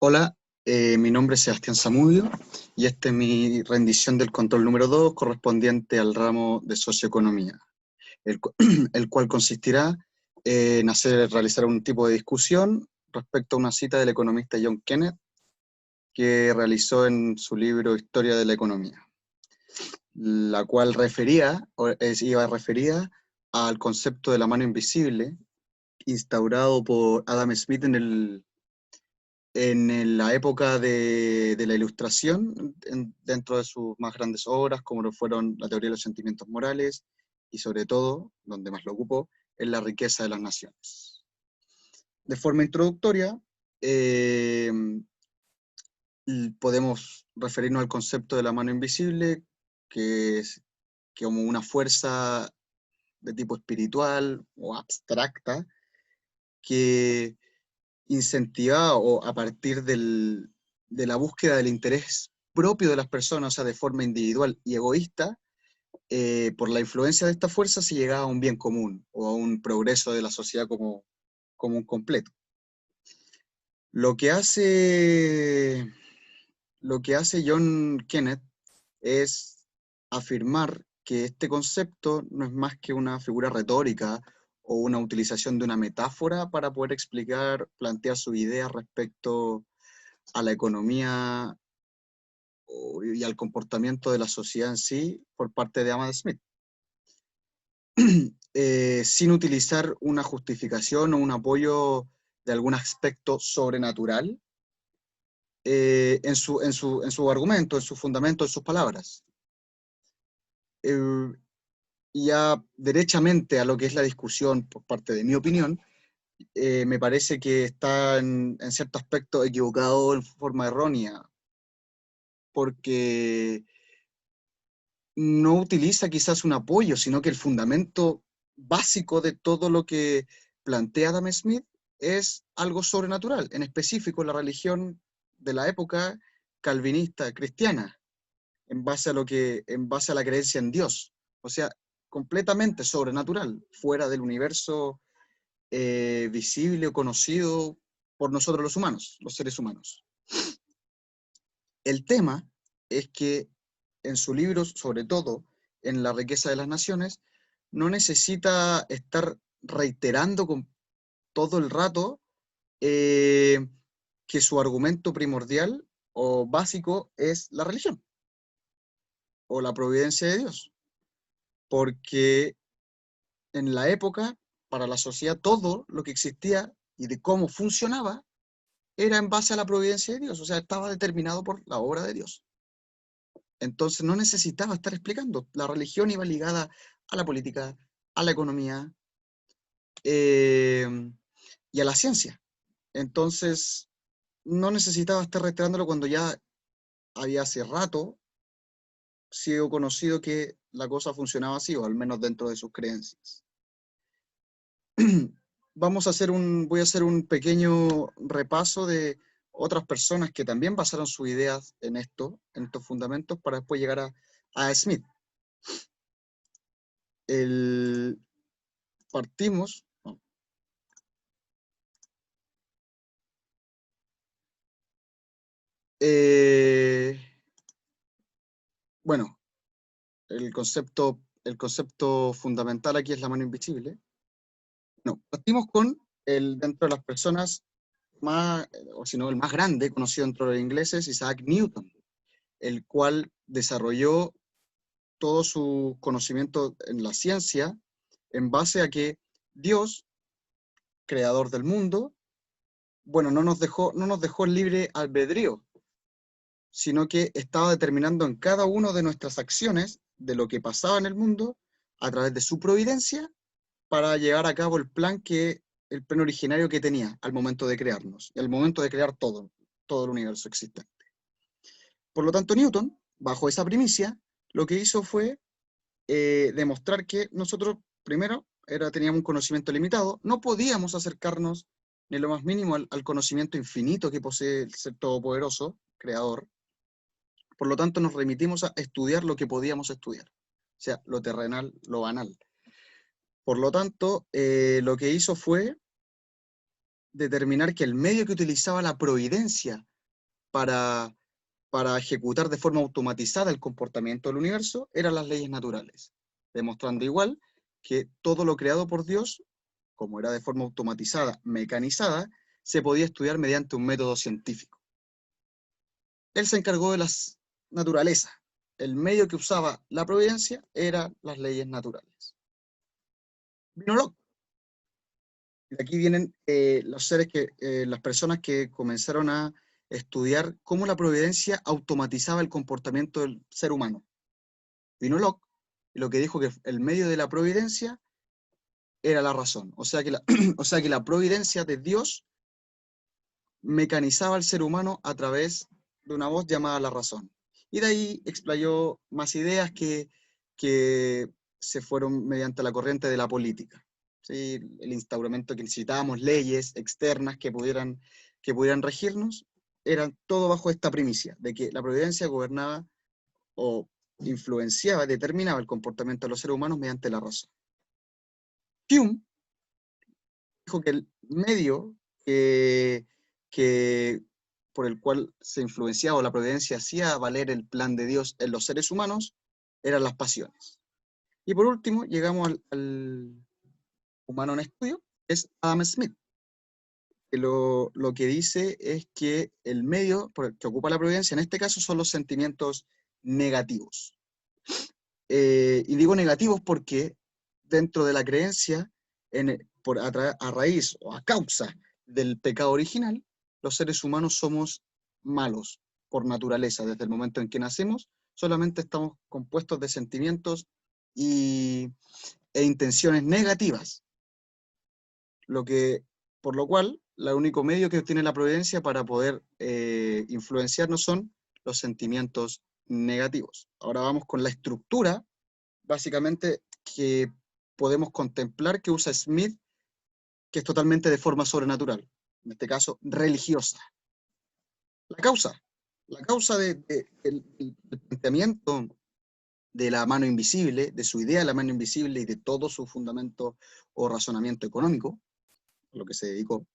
Hola, mi nombre es Sebastián Zamudio y esta es mi rendición del control número 2 correspondiente al ramo de socioeconomía, el cual consistirá en realizar un tipo de discusión respecto a una cita del economista John Kenneth que realizó en su libro Historia de la Economía, la cual iba referida al concepto de la mano invisible instaurado por Adam Smith en la época de la Ilustración, dentro de sus más grandes obras, como lo fueron La teoría de los sentimientos morales, y sobre todo, donde más lo ocupó, en La riqueza de las naciones. De forma introductoria, eh, podemos referirnos al concepto de la mano invisible, que es como una fuerza de tipo espiritual o abstracta, que incentivada o a partir de la búsqueda del interés propio de las personas, o sea, de forma individual y egoísta, por la influencia de esta fuerza se llegaba a un bien común o a un progreso de la sociedad como un completo. Lo que hace, lo que hace John Kenneth es afirmar que este concepto no es más que una figura retórica o una utilización de una metáfora para poder plantear su idea respecto a la economía y al comportamiento de la sociedad en sí por parte de Adam Smith, sin utilizar una justificación o un apoyo de algún aspecto sobrenatural en su argumento, en su fundamento, en sus palabras. Eh, ya derechamente a lo que es la discusión por parte de mi opinión, me parece que está en cierto aspecto equivocado en forma errónea, porque no utiliza quizás un apoyo, sino que el fundamento básico de todo lo que plantea Adam Smith es algo sobrenatural, en específico la religión de la época calvinista cristiana, en base a la creencia en Dios, o sea, completamente sobrenatural, fuera del universo visible o conocido por nosotros los humanos, los seres humanos. El tema es que en su libro, sobre todo en La riqueza de las naciones, no necesita estar reiterando con todo el rato eh, que su argumento primordial o básico es la religión o la providencia de Dios, porque en la época, para la sociedad, todo lo que existía y de cómo funcionaba era en base a la providencia de Dios, o sea, estaba determinado por la obra de Dios. Entonces no necesitaba estar explicando. La religión iba ligada a la política, a la economía eh, y a la ciencia. Entonces no necesitaba estar reiterándolo cuando ya había hace rato sido conocido que la cosa funcionaba así, o al menos dentro de sus creencias. Voy a hacer un pequeño repaso de otras personas que también basaron sus ideas en estos fundamentos, para después llegar a Smith. El, partimos, ¿no? Eh, bueno, el concepto fundamental aquí es la mano invisible. No, partimos con dentro de las personas más, o si no, el más grande conocido dentro de los ingleses, Isaac Newton, el cual desarrolló todo su conocimiento en la ciencia en base a que Dios, creador del mundo, bueno, no nos dejó libre albedrío, sino que estaba determinando en cada una de nuestras acciones de lo que pasaba en el mundo a través de su providencia para llevar a cabo el plan originario que tenía al momento de crearnos, y al momento de crear todo el universo existente. Por lo tanto, Newton, bajo esa primicia, lo que hizo fue demostrar que nosotros, primero, teníamos un conocimiento limitado, no podíamos acercarnos ni lo más mínimo al conocimiento infinito que posee el ser todopoderoso, creador. Por lo tanto, nos remitimos a estudiar lo que podíamos estudiar, o sea, lo terrenal, lo banal. Por lo tanto, lo que hizo fue determinar que el medio que utilizaba la providencia para ejecutar de forma automatizada el comportamiento del universo eran las leyes naturales, demostrando igual que todo lo creado por Dios, como era de forma automatizada, mecanizada, se podía estudiar mediante un método científico. Él se encargó de las naturalezas. El medio que usaba la providencia eran las leyes naturales. Vino Locke. De aquí vienen las personas que comenzaron a estudiar cómo la providencia automatizaba el comportamiento del ser humano. Vino Locke, y lo que dijo que el medio de la providencia era la razón. O sea que o sea que la providencia de Dios mecanizaba al ser humano a través de una voz llamada la razón. Y de ahí explayó más ideas que se fueron mediante la corriente de la política. ¿Sí? El instauramiento que necesitábamos, leyes externas que pudieran regirnos, eran todo bajo esta primicia, de que la providencia gobernaba o influenciaba, determinaba el comportamiento de los seres humanos mediante la razón. Hume dijo que el medio por el cual se influenciaba o la providencia hacía valer el plan de Dios en los seres humanos eran las pasiones. Y por último, llegamos al humano en estudio, que es Adam Smith, que lo que dice es que el medio que ocupa la providencia en este caso son los sentimientos negativos. Y digo negativos porque dentro de la creencia, a raíz o a causa del pecado original, los seres humanos somos malos por naturaleza. Desde el momento en que nacemos, solamente estamos compuestos de sentimientos e intenciones negativas. Por lo cual, el único medio que tiene la providencia para poder influenciarnos son los sentimientos negativos. Ahora vamos con la estructura, básicamente, que podemos contemplar que usa Smith, que es totalmente de forma sobrenatural, en este caso religiosa. La causa del planteamiento de la mano invisible, de su idea de la mano invisible y de todo su fundamento o razonamiento económico, a lo que se dedicó,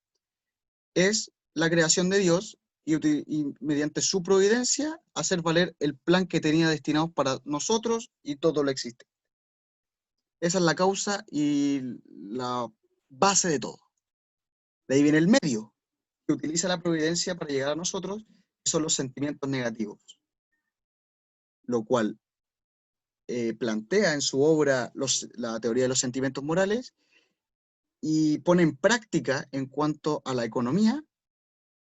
es la creación de Dios y mediante su providencia hacer valer el plan que tenía destinado para nosotros y todo lo existente. Esa es la causa y la base de todo. De ahí viene el medio que utiliza la providencia para llegar a nosotros, que son los sentimientos negativos. Lo cual plantea en su obra la teoría de los sentimientos morales y pone en práctica en cuanto a la economía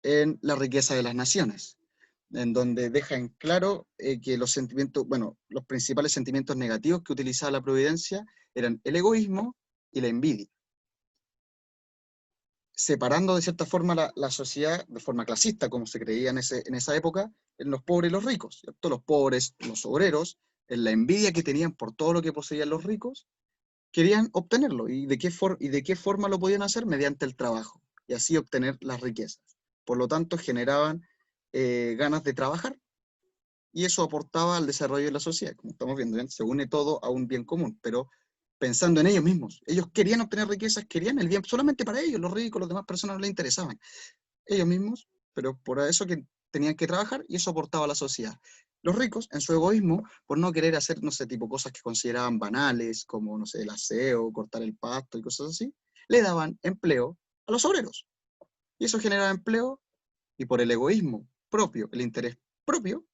en la riqueza de las naciones, en donde deja en claro que los principales sentimientos negativos que utilizaba la providencia eran el egoísmo y la envidia, separando de cierta forma la sociedad de forma clasista, como se creía en esa época, en los pobres y los ricos, ¿cierto? Los pobres, los obreros, en la envidia que tenían por todo lo que poseían los ricos, querían obtenerlo. ¿Y de qué forma lo podían hacer? Mediante el trabajo, y así obtener las riquezas. Por lo tanto, generaban ganas de trabajar, y eso aportaba al desarrollo de la sociedad. Como estamos viendo, ¿bien? Se une todo a un bien común, pero pensando en ellos mismos. Ellos querían obtener riquezas, querían el bien solamente para ellos, los ricos, las demás personas no les interesaban. Ellos mismos, pero por eso que tenían que trabajar, y eso aportaba a la sociedad. Los ricos, en su egoísmo, por no querer hacer, no sé, tipo cosas que consideraban banales, como, no sé, el aseo, cortar el pasto y cosas así, le daban empleo a los obreros. Y eso generaba empleo, y por el egoísmo propio, el interés propio,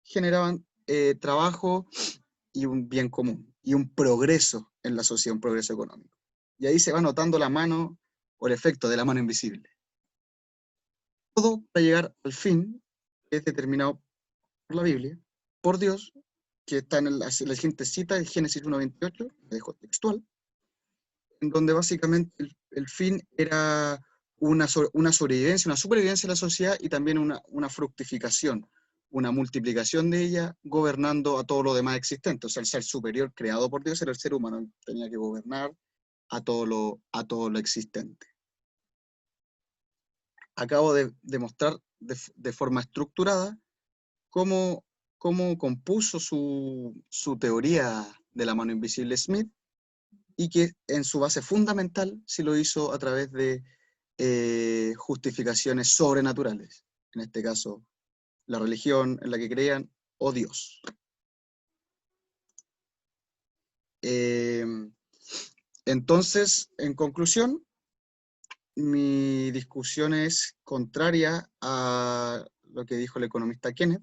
generaban trabajo y un bien común, y un progreso en la sociedad, un progreso económico. Y ahí se va notando la mano, o el efecto de la mano invisible. Todo para llegar al fin, que es determinado por la Biblia, por Dios, que está en la siguiente cita de Génesis 1:28, dejo textual, en donde básicamente el fin era una sobrevivencia, una supervivencia de la sociedad, y también una fructificación, una multiplicación de ella, gobernando a todo lo demás existente. O sea, el ser superior creado por Dios era el ser humano, tenía que gobernar a todo lo existente. Acabo de demostrar de forma estructurada cómo compuso su teoría de la mano invisible Smith, y que en su base fundamental sí lo hizo a través de justificaciones sobrenaturales, en este caso la religión en la que creían o Dios. Entonces, en conclusión, mi discusión es contraria a lo que dijo el economista Kenneth,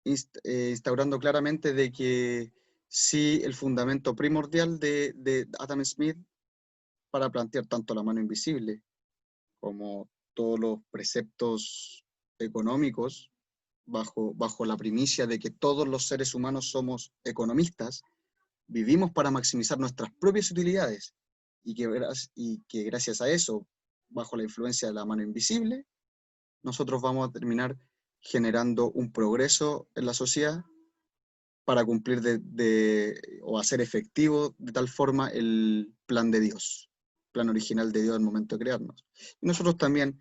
instaurando claramente de que sí, el fundamento primordial de Adam Smith para plantear tanto la mano invisible como todos los preceptos económicos bajo la primicia de que todos los seres humanos somos economistas, vivimos para maximizar nuestras propias utilidades y que gracias a eso, bajo la influencia de la mano invisible, nosotros vamos a terminar generando un progreso en la sociedad para cumplir o hacer efectivo de tal forma el plan de Dios, plan original de Dios al momento de crearnos. Y nosotros también,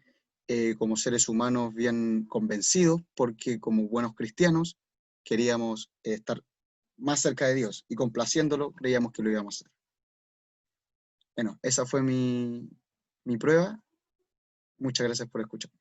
como seres humanos bien convencidos, porque como buenos cristianos queríamos estar más cerca de Dios y complaciéndolo creíamos que lo íbamos a hacer. Bueno, esa fue mi prueba. Muchas gracias por escuchar.